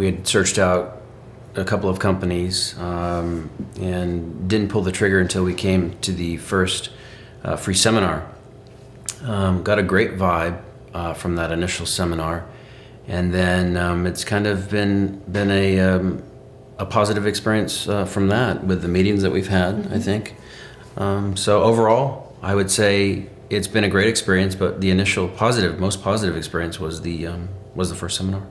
we had searched out a couple of companies and didn't pull the trigger until we came to the first free seminar. Got a great vibe from that initial seminar, and then it's kind of been a positive experience from that with the meetings that we've had, I think. So overall, I would say it's been a great experience, but the initial most positive experience was the first seminar.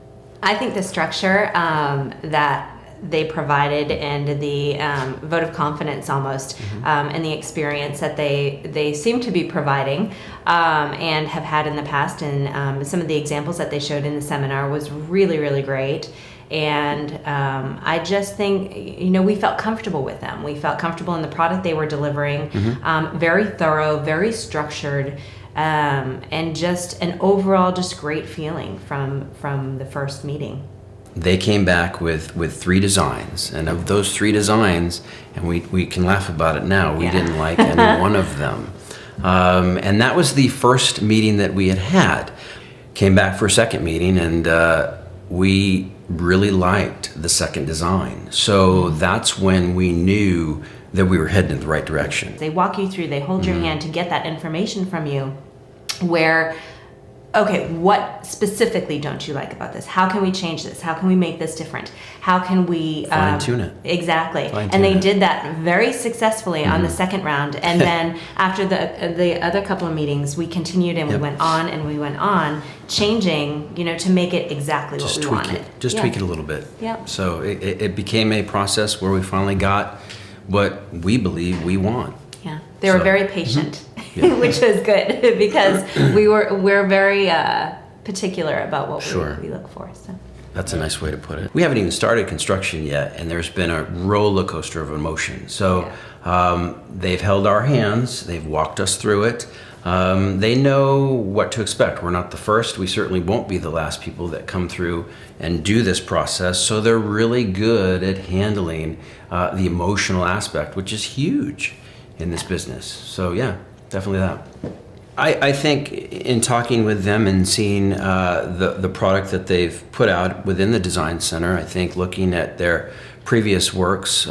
I think the structure that they provided and the vote of confidence almost, and the experience that they seem to be providing and have had in the past, and some of the examples that they showed in the seminar was really, really great. And I just think, we felt comfortable with them. We felt comfortable in the product they were delivering, very thorough, very structured, and just an overall just great feeling from the first meeting. They came back with 3 designs, and of those 3 designs, and we can laugh about it now, we didn't like any one of them. And that was the first meeting that we had. Came back for a second meeting, and we really liked the second design. So that's when we knew that we were heading in the right direction. They walk you through, they hold your hand to get that information from you where, okay, what specifically don't you like about this? How can we change this? How can we make this different? How can we fine-tune it? Exactly. Fine-tune And they it. did that very successfully on the second round. And then after the other couple of meetings, we continued and we went on and we went on, changing, to make it exactly what we wanted. Just tweak it a little bit. Yep. So it became a process where we finally got what we believe we want. Yeah, they were So- very patient, Yeah. which was good because we're very particular about what Sure. we look for. So. That's a nice way to put it. We haven't even started construction yet, and there's been a roller coaster of emotion. So they've held our hands, they've walked us through it. They know what to expect. We're not the first. We certainly won't be the last people that come through and do this process. So they're really good at handling the emotional aspect, which is huge in this business. So yeah, definitely that. I think in talking with them and seeing the product that they've put out within the Design Center, I think looking at their previous works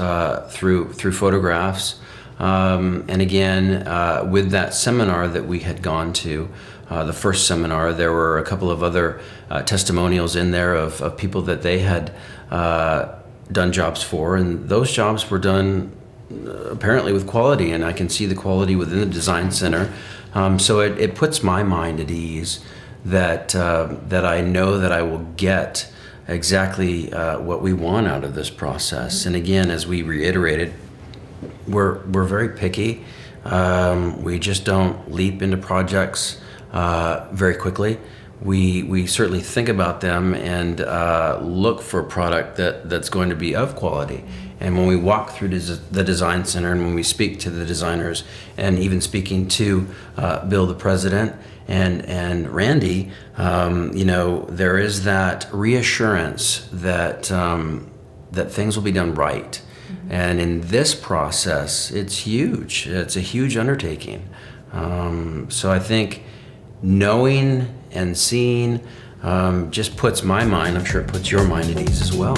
through photographs, and again with that seminar that we had gone to, the first seminar, there were a couple of other testimonials in there of people that they had done jobs for, and those jobs were done apparently with quality, and I can see the quality within the Design Center. So it puts my mind at ease that I know that I will get exactly what we want out of this process. And again, as we reiterated, we're very picky. We just don't leap into projects very quickly. We certainly think about them and look for a product that's going to be of quality. And when we walk through the Design Center and when we speak to the designers, and even speaking to Bill, the president, and Randy, there is that reassurance that that things will be done right. And in this process, it's huge. It's a huge undertaking. So I think knowing and seeing just puts my mind, I'm sure it puts your mind at ease as well.